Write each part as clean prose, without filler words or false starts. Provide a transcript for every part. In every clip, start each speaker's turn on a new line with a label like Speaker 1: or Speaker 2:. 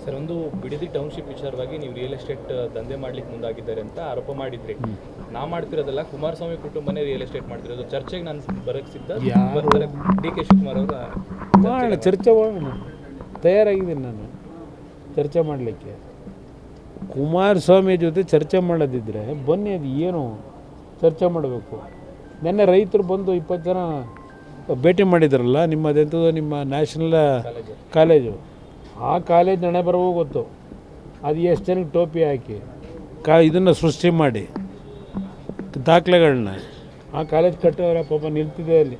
Speaker 1: Sir, ಒಂದು Bidadi township ವಿಚಾರವಾಗಿ ನೀವು ರಿಯಲ್ ಎಸ್ಟೇಟ್ ದಂಧೆ ಮಾಡ್ಲಿಕ್ಕೆ ಮುಂದಾಗಿದ್ದಾರೆ ಅಂತ ಆರೋಪ ಮಾಡಿದ್ರಿ. ನಾ ಮಾಡ್ತಿರೋದಲ್ಲ, ಕುಮಾರಸ್ವಾಮಿ ಕುಟುಂಬನೇ ರಿಯಲ್ ಎಸ್ಟೇಟ್ ಮಾಡ್ತಿರೋದು. ಚರ್ಚೆಗೆ ನಾನು ಬರಕ್ಕೆ ಸಿದ್ಧ. ಡಿ ಕೆ ಶಿವಕುಮಾರ್ ಅವರ
Speaker 2: ಚರ್ಚೆ ಮಾಡೋಣ, ತಯಾರಾಗಿದ್ದೀನಿ ನಾನು ಚರ್ಚೆ ಮಾಡಲಿಕ್ಕೆ. ಕುಮಾರಸ್ವಾಮಿ ಜೊತೆ ಚರ್ಚೆ ಮಾಡೋದಿದ್ದರೆ ಬನ್ನಿ, ಅದು ಏನು ಚರ್ಚೆ ಮಾಡಬೇಕು. ನೆನ್ನೆ ರೈತರು ಬಂದು 20 ಜನ ಭೇಟಿ ಮಾಡಿದ್ರಲ್ಲ, ನಿಮ್ಮದೆಂಥದ್ದು ನಿಮ್ಮ ನ್ಯಾಷನಲ್ ಕಾಲೇಜು. ಆ ಕಾಲೇಜ್ ಹಣೆ ಬರವೋ ಗೊತ್ತು. ಅದು ಎಷ್ಟು ಜನಕ್ಕೆ ಟೋಪಿ ಹಾಕಿ ಇದನ್ನು ಸೃಷ್ಟಿ ಮಾಡಿ ದಾಖಲೆಗಳನ್ನ ಆ ಕಾಲೇಜ್ ಕಟ್ಟೋರ ಪಾಪ ನಿಲ್ತಿದೆ ಅಲ್ಲಿ.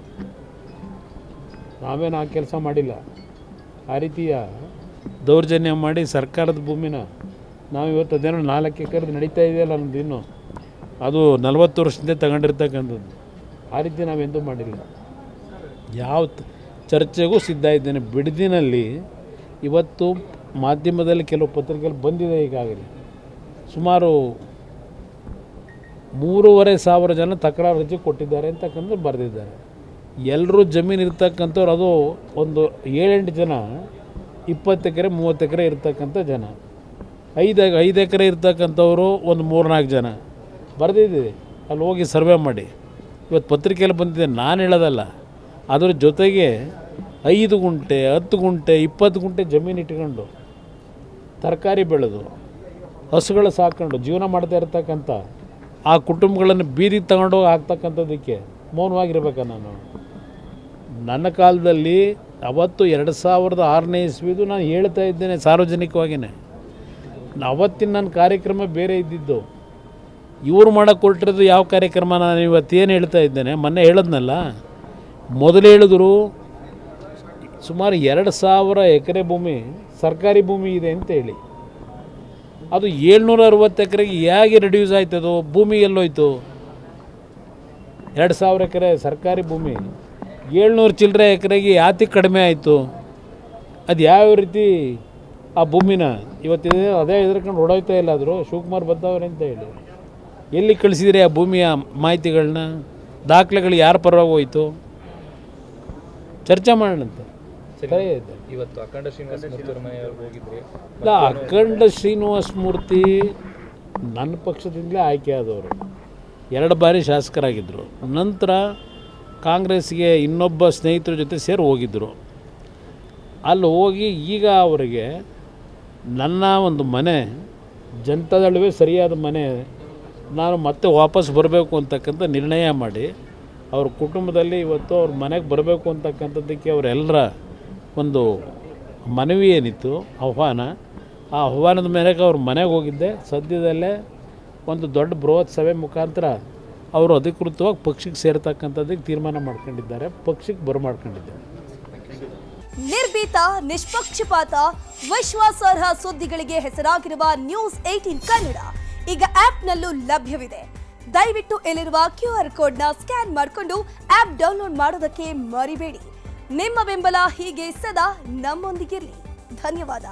Speaker 2: ನಾವೇನು ಆ ಕೆಲಸ ಮಾಡಿಲ್ಲ. ಆ ರೀತಿಯ ದೌರ್ಜನ್ಯ ಮಾಡಿ ಸರ್ಕಾರದ ಭೂಮಿನ ನಾವು ಇವತ್ತು ಅದೇನೋ 4 ಎಕರೆ ನಡೀತಾ ಇದೆಯಲ್ಲ ನಮ್ಮದು, ಇನ್ನೂ ಅದು 40 ವರ್ಷದಿಂದ ತಗೊಂಡಿರ್ತಕ್ಕಂಥದ್ದು. ಆ ರೀತಿ ನಾವೆಂದೂ ಮಾಡಿಲ್ಲ. ಯಾವ ಚರ್ಚೆಗೂ ಸಿದ್ಧ ಇದ್ದೇನೆ. ಬಿಡದಿನಲ್ಲಿ ಇವತ್ತು ಮಾಧ್ಯಮದಲ್ಲಿ ಕೆಲವು ಪತ್ರಿಕೆಗಳು ಬಂದಿದೆ. ಈಗಾಗಲೇ ಸುಮಾರು 3,500 ಜನ ತಕರಾರು ಅರ್ಜಿ ಕೊಟ್ಟಿದ್ದಾರೆ ಅಂತಕ್ಕಂಥ ಬರೆದಿದ್ದಾರೆ. ಎಲ್ಲರೂ ಜಮೀನು ಇರ್ತಕ್ಕಂಥವ್ರು, ಅದು ಒಂದು 7-8 ಜನ 20 ಎಕರೆ 30 ಎಕರೆ ಇರ್ತಕ್ಕಂಥ ಜನ, 5 ಎಕರೆ ಇರ್ತಕ್ಕಂಥವರು ಒಂದು 3-4 ಜನ ಬರೆದಿದ್ದೀವಿ. ಅಲ್ಲಿ ಹೋಗಿ ಸರ್ವೆ ಮಾಡಿ ಇವತ್ತು ಪತ್ರಿಕೆಯಲ್ಲಿ ಬಂದಿದೆ. ನಾನು ಹೇಳೋದಲ್ಲ, ಅದ್ರ ಜೊತೆಗೆ 5 ಗುಂಟೆ 10 ಗುಂಟೆ 20 ಗುಂಟೆ ಜಮೀನು ಇಟ್ಕೊಂಡು ತರಕಾರಿ ಬೆಳೆದು ಹಸುಗಳು ಸಾಕೊಂಡು ಜೀವನ ಮಾಡ್ತಾ ಇರ್ತಕ್ಕಂಥ ಆ ಕುಟುಂಬಗಳನ್ನು ಬೀದಿಗೆ ತಗೊಂಡೋಗಿ ಹಾಕ್ತಕ್ಕಂಥದ್ದಕ್ಕೆ ಮೌನವಾಗಿರ್ಬೇಕ ನಾನು? ನನ್ನ ಕಾಲದಲ್ಲಿ ಅವತ್ತು 2006ನೇ ಇಸ್ವಿದು ನಾನು ಹೇಳ್ತಾ ಇದ್ದೇನೆ ಸಾರ್ವಜನಿಕವಾಗಿಯೇ. ಅವತ್ತಿನ ನನ್ನ ಕಾರ್ಯಕ್ರಮ ಬೇರೆ ಇದ್ದಿದ್ದು. ಇವರು ಮಾಡೋಕ್ಕೆ ಕೊಟ್ಟಿರೋದು ಯಾವ ಕಾರ್ಯಕ್ರಮ ನಾನು ಇವತ್ತೇನು ಹೇಳ್ತಾ ಇದ್ದೇನೆ. ಮೊನ್ನೆ ಹೇಳಿದ್ನಲ್ಲ, ಮೊದಲು ಹೇಳಿದ್ರು ಸುಮಾರು 2,000 ಎಕರೆ ಭೂಮಿ ಸರ್ಕಾರಿ ಭೂಮಿ ಇದೆ ಅಂತ ಹೇಳಿ. ಅದು 760 ಎಕರೆಗೆ ಹೇಗೆ ರೆಡ್ಯೂಸ್ ಆಯ್ತದು? ಭೂಮಿ ಎಲ್ಲೋಯ್ತು? 2,000 ಎಕರೆ ಸರ್ಕಾರಿ ಭೂಮಿ 700 ಚಿಲ್ಲರೆ ಎಕರೆಗೆ ಯಾತಿಗೆ ಕಡಿಮೆ ಆಯಿತು? ಅದು ಯಾವ ರೀತಿ ಆ ಭೂಮಿನ ಇವತ್ತಿದೆ ಅದೇ ಹೆದರ್ಕೊಂಡು ಹೊಡೋಯ್ತಾ ಇಲ್ಲ. ಆದರೂ ಶಿವಕುಮಾರ್ ಬಂದವ್ರೆ ಅಂತ ಹೇಳಿ ಎಲ್ಲಿ ಕಳಿಸಿದ್ರಿ ಆ ಭೂಮಿಯ ಮಾಹಿತಿಗಳನ್ನ? ದಾಖಲೆಗಳು ಯಾರ ಪರವಾಗಿ ಹೋಯಿತು? ಚರ್ಚೆ ಮಾಡೋಣಂತೆ. ಸರಿ ಆಯಿತು.
Speaker 1: ಇವತ್ತು ಅಖಂಡ ಶ್ರೀನಿವಾಸ ಮೂರ್ತಿ ಮನೆಯವ್ರಿಗೆ ಹೋಗಿದ್ರಿ.
Speaker 2: ಇಲ್ಲ, ಅಖಂಡ ಶ್ರೀನಿವಾಸ ಮೂರ್ತಿ ನನ್ನ ಪಕ್ಷದಿಂದಲೇ ಆಯ್ಕೆ ಆದವರು. 2 ಬಾರಿ ಶಾಸಕರಾಗಿದ್ದರು. ನಂತರ ಕಾಂಗ್ರೆಸ್ಗೆ ಇನ್ನೊಬ್ಬ ಸ್ನೇಹಿತರ ಜೊತೆ ಸೇರಿ ಹೋಗಿದ್ದರು. ಅಲ್ಲಿ ಹೋಗಿ ಈಗ ಅವರಿಗೆ ನನ್ನ ಒಂದು ಮನೆ ಜನತಾದಳವೇ ಸರಿಯಾದ ಮನೆ, ನಾನು ಮತ್ತೆ ವಾಪಸ್ ಬರಬೇಕು ಅಂತಕ್ಕಂಥ ನಿರ್ಣಯ ಮಾಡಿ ಅವ್ರ ಕುಟುಂಬದಲ್ಲಿ ಇವತ್ತು ಅವ್ರ ಮನೆಗೆ ಬರಬೇಕು ಅಂತಕ್ಕಂಥದ್ದಕ್ಕೆ ಅವರೆಲ್ಲರ ಒಂದು ಮನವಿ ಏನಿತ್ತು, ಆಹ್ವಾನ, ಆ ಆಹ್ವಾನದ ಮೇರೆಗೆ ಅವ್ರ ಮನೆಗೆ ಹೋಗಿದ್ದೆ. ಸದ್ಯದಲ್ಲೇ ಒಂದು ದೊಡ್ಡ ಬೃಹತ್ ಸಭೆ ಮುಖಾಂತರ ಅವರು ಅಧಿಕೃತವಾಗಿ ಪಕ್ಷಕ್ಕೆ ಸೇರ್ತಕ್ಕಂಥದ್ದಕ್ಕೆ ತೀರ್ಮಾನ ಮಾಡ್ಕೊಂಡಿದ್ದಾರೆ. ಪಕ್ಷಕ್ಕೆ ಬರಮಾಡ್ಕೊಂಡಿದ್ದಾರೆ.
Speaker 3: ನಿರ್ಭೀತ, ನಿಷ್ಪಕ್ಷಪಾತ, ವಿಶ್ವಾಸಾರ್ಹ ಸುದ್ದಿಗಳಿಗೆ ಹೆಸರಾಗಿರುವ ನ್ಯೂಸ್ 18 ಕನ್ನಡ ಈಗ ಆಪ್ನಲ್ಲೂ ಲಭ್ಯವಿದೆ. ದಯವಿಟ್ಟು ಇಲ್ಲಿರುವ QR ಕೋಡ್ನ ಸ್ಕ್ಯಾನ್ ಮಾಡಿಕೊಂಡು ಆಪ್ ಡೌನ್ಲೋಡ್ ಮಾಡೋದಕ್ಕೆ ಮರಿಬೇಡಿ. ನಿಮ್ಮ ಬೆಂಬಲ ಹೀಗೆ ಸದಾ ನಮ್ಮೊಂದಿಗಿರಲಿ. ಧನ್ಯವಾದ.